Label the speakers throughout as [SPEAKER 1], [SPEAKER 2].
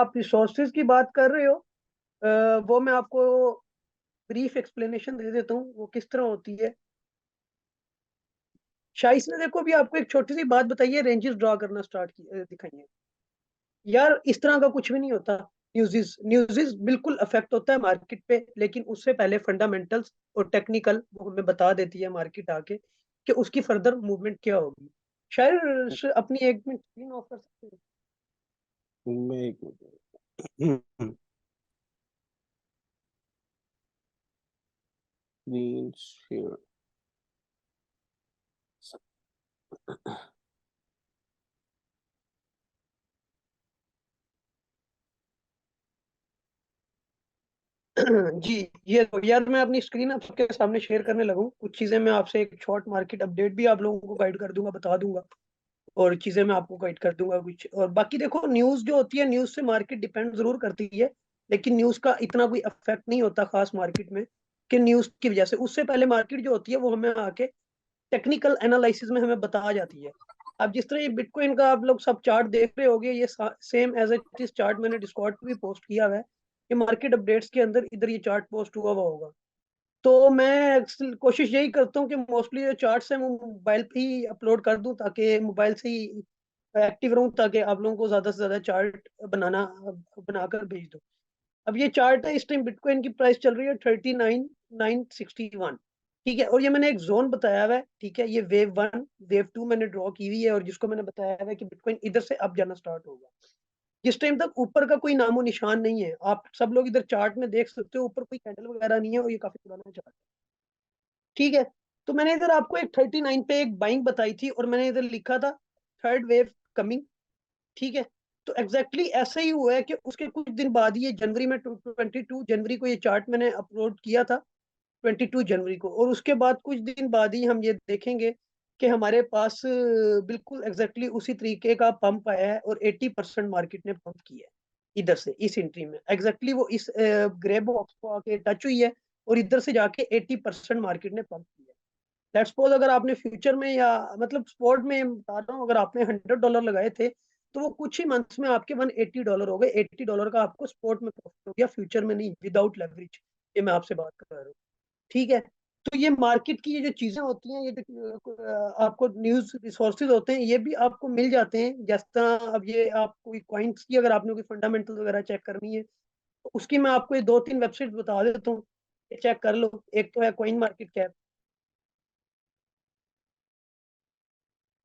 [SPEAKER 1] आप रिसोर्सेज की बात कर रहे हो, वो मैं आपको ब्रीफ एक्सप्लेनेशन दे देता हूँ वो किस तरह होती है। शाइस ने देखो अभी आपको एक छोटी सी बात बताई है, रेंजेस ड्रॉ करना स्टार्ट की दिखाई है। यार इस तरह का कुछ भी नहीं होता। न्यूज़िस न्यूज़िस बिल्कुल अफेक्ट होता है मार्केट पे, लेकिन उससे पहले फंडामेंटल्स और टेक्निकल वो हमें बता देती है मार्केट आके कि उसकी फर्दर मूवमेंट क्या होगी। शायद अपनी एक मिनट स्क्रीन ऑफ कर सकते हैं।
[SPEAKER 2] मैं एक मिनट स्क्रीन शेयर।
[SPEAKER 1] जी, ये तो यार मैं अपनी स्क्रीन आपके सामने शेयर करने लगूं, कुछ चीजें मैं आपसे एक शॉर्ट मार्केट अपडेट भी आप लोगों को गाइड कर दूंगा, बता दूंगा। और चीजें मैं आपको गाइड कर दूंगा कुछ। और बाकी देखो न्यूज जो होती है, न्यूज से मार्केट डिपेंड जरूर करती है, लेकिन न्यूज का इतना कोई इफेक्ट नहीं होता खास मार्केट में कि न्यूज की वजह से। उससे पहले मार्केट जो होती है वो हमें आके टेक्निकल एनालिसिस में हमें बता जाती है। अब जिस तरह ये बिटकॉइन का आप लोग सब चार्ट देख रहे होगे, ये same as it is chart मैंने डिस्कॉर्ड पे भी पोस्ट किया हुआ है। ये मार्केट अपडेट्स के अंदर इधर ये चार्ट पोस्ट हुआ हुआ होगा। तो मैं कोशिश यही करता हूँ कि मोस्टली जो चार्ट्स हैं वो मोबाइल पे ही अपलोड कर दूं, ताकि मोबाइल से ही एक्टिव रहूं, ताकि आप लोगों को ज्यादा से ज्यादा चार्ट बनाकर भेज दूं। अब ये चार्ट है, इस टाइम बिटकॉइन की प्राइस चल रही है 39,961। ठीक है, और ये मैंने एक जोन बताया हुआ है। ठीक है, ये वेव 1 वेव 2 मैंने ड्रॉ की हुई है, और जिसको मैंने बताया हुआ है कि बिटकॉइन इधर से अब जाना स्टार्ट होगा। जिस टाइम तक ऊपर का कोई नामो निशान नहीं है, आप सब लोग इधर चार्ट में देख सकते हो, ऊपर कोई कैंडल वगैरह नहीं है, और ये काफी पुराना चार्ट है। ठीक है, तो मैंने इधर आपको एक 39 पे एक बाइंग बताई थी, और मैंने इधर लिखा था थर्ड वेव कमिंग। ठीक है, तो एग्जैक्टली ऐसा ही हुआ है कि उसके कुछ दिन बाद ही, ये जनवरी में 22 जनवरी को ये चार्ट मैंने अपलोड किया था, 22 जनवरी को। और उसके बाद कुछ दिन बाद ही हम ये देखेंगे कि हमारे पास बिल्कुल एग्जैक्टली उसी तरीके का पंप आया है, और 80% मार्केट ने पंप किया है इधर से, इस एंट्री में एग्जैक्टली वो इस ग्रे बॉक्स को आके टच हुई है, और इधर से जाके 80% मार्केट ने पंप किया है। लेट्स सपोज अगर आपने फ्यूचर में या मतलब स्पॉट में बता रहा हूँ, अगर आपने $100 लगाए थे, तो वो कुछ ही मंथ्स में आपके $180 हो गए। $80 का आपको स्पॉट में प्रॉफिट हो गया, फ्यूचर में नहीं, विदाउट लेवरेज। ये मैं आपसे बात कर रहा हूँ। ठीक है, तो ये मार्केट की ये जो चीजें होती हैं, ये जो आपको न्यूज रिसोर्सेज होते हैं, ये भी आपको मिल जाते हैं। जिस तरह अब ये आप कोई कॉइन्स की अगर आपने कोई फंडामेंटल वगैरह चेक करनी है, तो उसकी मैं आपको ये 2-3 वेबसाइट बता देता हूँ, चेक कर लो। एक तो है कॉइन मार्केट कैप।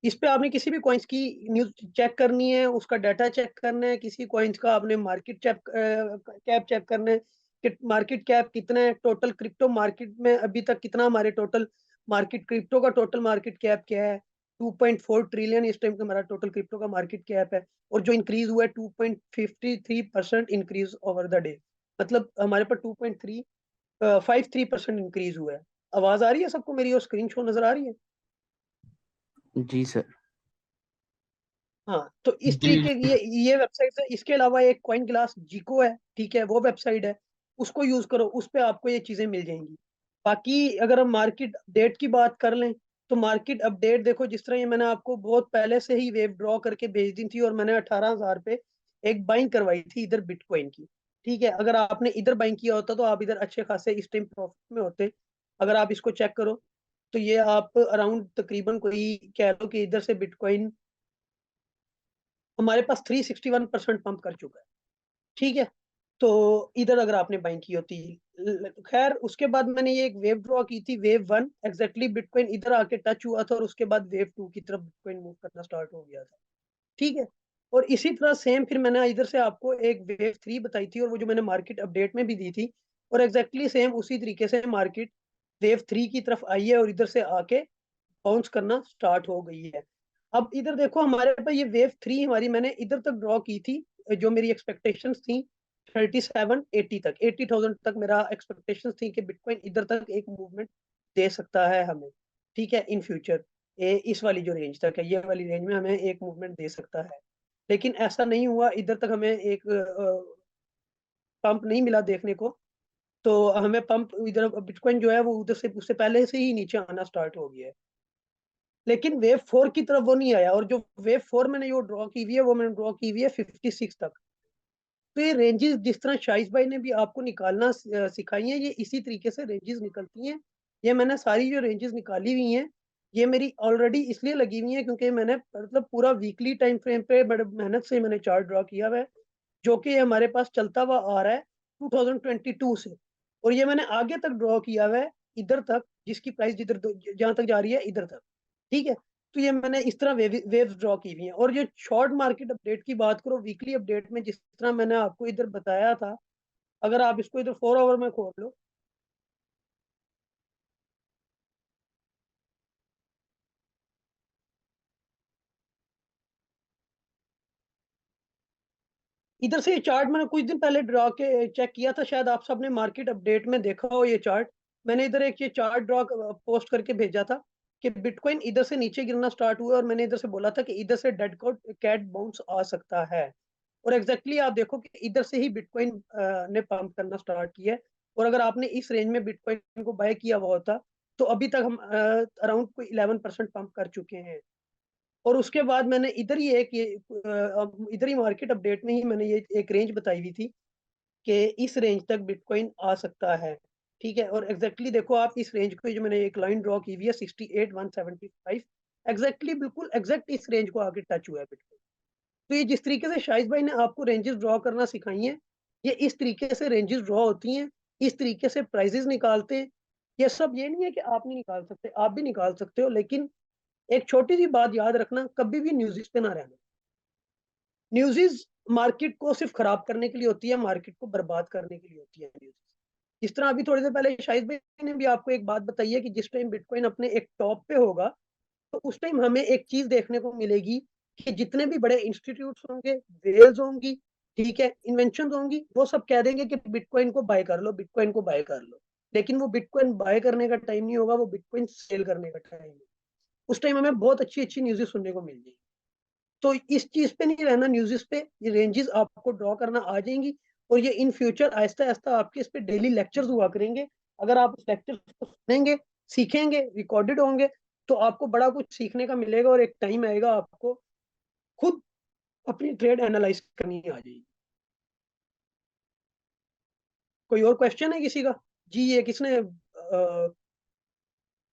[SPEAKER 1] इस पे आपने किसी भी कॉइन्स की न्यूज चेक करनी है, उसका डाटा चेक करना है, किसी कॉइन्स का आपने मार्केट कैप चेक करना है कि मार्केट कैप कितना है, टोटल क्रिप्टो मार्केट में अभी तक कितना हमारे टोटल मार्केट, क्रिप्टो का टोटल मार्केट कैप क्या है। 2.4 ट्रिलियन इस टाइम का हमारा टोटल क्रिप्टो का मार्केट कैप है, और जो इंक्रीज हुआ है 2.53% इंक्रीज ओवर द डे। मतलब हमारे पास 2.53% इंक्रीज हुआ है। आवाज आ रही है सबको मेरी, और स्क्रीन शो नजर आ रही है?
[SPEAKER 2] जी सर।
[SPEAKER 1] हाँ, तो इस
[SPEAKER 2] जी
[SPEAKER 1] तरीके की ये वेबसाइट है। इसके अलावा एक कॉइन ग्लास जिको है, ठीक है, वो वेबसाइट है, उसको यूज करो, उस पे आपको ये चीजें मिल जाएंगी। बाकी अगर हम मार्केट अपडेट की बात कर लें, तो मार्केट अपडेट देखो, जिस तरह ये मैंने आपको बहुत पहले से ही वेव ड्रॉ करके भेज दी थी, और मैंने 18,000 पे एक बाइंग करवाई थी इधर बिटकॉइन की। ठीक है, अगर आपने इधर बाइंग किया होता तो आप इधर अच्छे खासे इस टाइम प्रॉफिट में होते। अगर आप इसको चेक करो, तो ये आप अराउंड तकरीबन कोई कह लो कि इधर से बिटकॉइन हमारे पास 361% पंप कर चुका है। ठीक है, तो इधर अगर आपने बाइंग की होती, खैर उसके बाद मैंने ये एक वेव ड्रॉ की थी, वेव 1 एग्जैक्टली बिटकॉइन इधर आके टच हुआ था, और उसके बाद वेव 2 की तरफ बिटकॉइन मूव करना स्टार्ट हो गया था। ठीक है, और इसी तरह सेम फिर मैंने इधर से आपको एक वेव 3 बताई थी, और वो जो मैंने मार्केट अपडेट में भी दी थी, और एग्जैक्टली सेम उसी तरीके से मार्केट वेव 3 की तरफ आई है, और इधर से आके बाउंस करना स्टार्ट हो गई है। अब इधर देखो हमारे पास ये वेव 3 हमारी मैंने इधर तक ड्रॉ की थी, जो मेरी एक्सपेक्टेशंस थी 3780 तक, 80,000 तक मेरा एक्सपेक्टेशंस थी कि बिटकॉइन इधर तक एक मूवमेंट दे सकता है हमें। ठीक है, इन फ्यूचर इस वाली जो रेंज तक है, ये वाली रेंज में हमें एक मूवमेंट दे सकता है। लेकिन ऐसा नहीं हुआ, इधर तक हमें एक पंप नहीं मिला देखने को। तो हमें पंप इधर बिटकॉइन जो है वो उधर से उससे पहले से ही नीचे आना स्टार्ट हो गया है। लेकिन वेव 4 की तरफ वो नहीं आया, और जो वेव 4 मैंने जो ड्रॉ की हुई है, वो मैंने ड्रॉ की हुई है 56 तक। तो ये रेंजेस जिस तरह शाइस भाई ने भी आपको निकालना सिखाई हैं, ये इसी तरीके से रेंजेस निकलती हैं। ये मैंने सारी जो रेंजेस निकाली हुई हैं, ये मेरी ऑलरेडी इसलिए लगी हुई हैं क्योंकि मैंने मतलब पूरा वीकली टाइम फ्रेम पे बड़े मेहनत से मैंने चार्ट ड्रॉ किया हुआ है, जो कि हमारे पास चलता हुआ आ रहा है 2022 से, और ये मैंने आगे तक ड्रॉ किया हुआ है, इधर तक जिसकी प्राइस जिधर जहां तक जा रही है इधर तक। ठीक है, तो ये मैंने इस तरह वेव्स ड्रॉ की हुई हैं। और ये शॉर्ट मार्केट अपडेट की बात करो, वीकली अपडेट में जिस तरह मैंने आपको इधर बताया था, अगर आप इसको इधर 4 आवर में खोल लो, इधर से ये चार्ट मैंने कुछ दिन पहले ड्रॉ के चेक किया था, शायद आप सबने मार्केट अपडेट में देखा हो ये चार्ट। मैंने इधर एक ये चार्ट ड्रॉ पोस्ट करके भेजा था कि बिटकॉइन इधर से नीचे गिरना स्टार्ट हुआ, और मैंने इधर से बोला था कि इधर से डेड कैट बाउंस आ सकता है। और एग्जैक्टली आप देखो कि इधर से ही बिटकॉइन ने पंप करना स्टार्ट किया है। और अगर आपने इस रेंज में बिटकॉइन को बाय किया हुआ होता, तो अभी तक हम अराउंड कोई 11% पंप कर चुके हैं। और उसके बाद मैंने इधर ही एक ये इधर ही मार्केट अपडेट में ही मैंने ये एक रेंज बताई हुई थी कि इस रेंज तक बिटकॉइन आ सकता है। ठीक है, और एग्जैक्टली देखो आप इस रेंज को, जो मैंने एक लाइन ड्रॉ की हुई है 68,175, एग्जैक्टली बिल्कुल एग्जैक्ट इस रेंज को आके टच हुआ है बिटकॉइन। तो ये जिस तरीके से शाहिद भाई ने आपको रेंजेस ड्रॉ करना सिखाई हैं, ये इस तरीके से रेंजेस ड्रॉ होती हैं, इस तरीके से प्राइजेस निकालते हैं। ये सब ये नहीं है कि आप नहीं निकाल सकते, आप भी निकाल सकते हो, लेकिन एक छोटी सी बात याद रखना, कभी भी न्यूज़ पे ना रहना। न्यूज़ मार्केट को सिर्फ खराब करने के लिए होती है, मार्केट को बर्बाद करने के लिए होती है न्यूज़। जिस तरह अभी थोड़ी देर पहले शाहिद भाई ने भी आपको एक बात बताई है कि जिस टाइम बिटकॉइन अपने एक टॉप पे होगा, तो उस टाइम हमें एक चीज देखने को मिलेगी कि जितने भी बड़े इंस्टीट्यूट्स होंगे, वेल्स होंगी, ठीक है, इन्वेंशन होंगी, वो सब कह देंगे कि बिटकॉइन को बाय कर लो, बिटकॉइन को बाय कर लो। लेकिन वो बिटकॉइन बाय करने का टाइम नहीं होगा, वो बिटकॉइन सेल करने का टाइम है। उस टाइम हमें बहुत अच्छी अच्छी न्यूज़ सुनने को मिल जाएगी। तो इस चीज पे नहीं रहना, न्यूज़ पे ये रेंजेस आपको ड्रॉ करना आ जाएंगी। और ये इन फ्यूचर आहिस्ता आहिस्ता आपके इस पे डेली लेक्चर्स हुआ करेंगे। अगर आप उस लेक्चर को सुनेंगे, सीखेंगे, रिकॉर्डेड होंगे, तो आपको बड़ा कुछ सीखने का मिलेगा, और एक टाइम आएगा आपको खुद अपनी ट्रेड एनालाइज करनी आ जाएगी। कोई और क्वेश्चन है किसी का? जी, ये किसने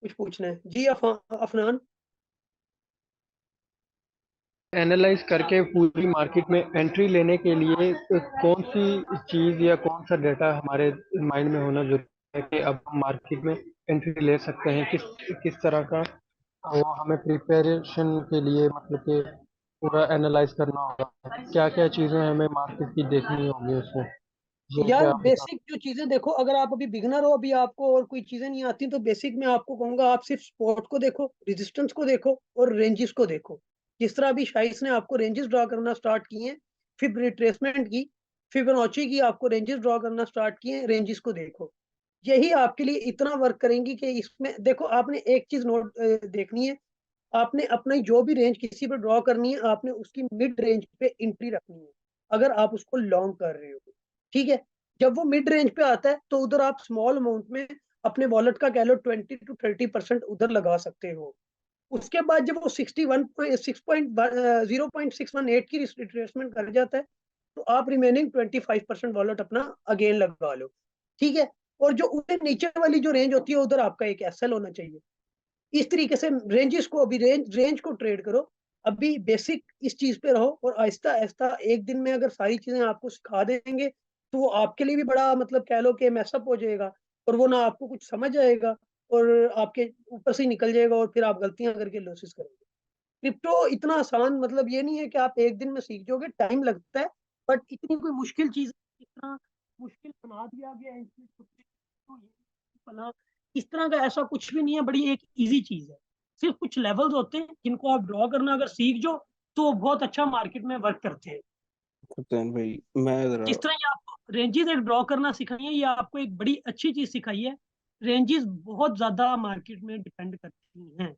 [SPEAKER 1] कुछ पूछना है जी? अफनान।
[SPEAKER 3] एनालाइज करके पूरी मार्केट में एंट्री लेने के लिए कौन सी चीज़ या कौन सा डेटा हमारे माइंड में होना जरूरी है कि अब हम मार्केट में एंट्री ले सकते हैं? किस किस तरह का वो हमें प्रिपरेशन के लिए मतलब कि पूरा एनालाइज करना होगा? क्या क्या चीज़ें हमें मार्केट की देखनी होगी उसमें, जैसे
[SPEAKER 1] यार
[SPEAKER 3] आप बता।
[SPEAKER 1] बेसिक जो चीजें देखो, अगर आप अभी बिगनर हो, अभी आपको और कोई चीजें नहीं आती, तो बेसिक मैं आपको कहूंगा आप सिर्फ सपोर्ट को देखो, रेजिस्टेंस को देखो, और रेंजेस को देखो। जिस तरह अभी शाइस ने आपको रेंजेस ड्रॉ करना स्टार्ट किए हैं, फिर रिट्रेसमेंट की, फिबोनाची की आपको रेंजेस ड्रॉ करना स्टार्ट किए हैं, रेंजेस को देखो। यही आपके लिए इतना वर्क करेंगी कि इसमें देखो, आपने एक चीज नोट देखनी है, आपने अपनी जो भी रेंज किसी पर ड्रॉ करनी है, आपने उसकी मिड रेंज पे एंट्री रखनी है, अगर आप उसको लॉन्ग कर रहे हो। ठीक है, जब वो मिड रेंज पे आता है, तो उधर आप स्मॉल अमाउंट में अपने वॉलेट का कह लो 20 to 30% उधर लगा सकते हो। उसके बाद जब वो 0.618 की रिट्रेसमेंट कर जाता है, तो आप रिमेनिंग 25% वॉलेट अपना अगेन लगा लो। ठीक है, और जो उससे नीचे वाली जो रेंज होती है, उधर आपका एक एसएल होना चाहिए। इस तरीके से रेंजेस को, अभी रेंज को ट्रेड करो, अभी बेसिक इस चीज पे रहो, और आहिस्ता आहिस्ता एक दिन में अगर सारी चीजें आपको सिखा देंगे, तो वो आपके लिए भी बड़ा मतलब कह लो कि मैसअप हो जाएगा, और वो ना आपको कुछ समझ आएगा, और आपके ऊपर से ही निकल जाएगा, और फिर आप गलतियां करके लॉसेस करोगे। क्रिप्टो इतना आसान मतलब ये नहीं है कि आप एक दिन में सीख जाओगे, टाइम लगता है, बट इतनी कोई मुश्किल चीज, इतना मुश्किल बना दिया गया है इसमें खुद से, तो ये बना, इस तरह का ऐसा कुछ भी नहीं है, बड़ी एक इजी चीज है। सिर्फ कुछ लेवल्स होते हैं जिनको आप ड्रॉ करना अगर सीख जाओ, तो वो बहुत अच्छा मार्केट में वर्क करते हैं।
[SPEAKER 2] सत्येन भाई, मैं जरा
[SPEAKER 1] जिस तरह ये आपको रेंजेस एक ड्रॉ करना सिखाई है, ये आपको एक बड़ी अच्छी चीज सिखाई है। रेंजेस बहुत ज्यादा मार्केट में डिपेंड करती हैं।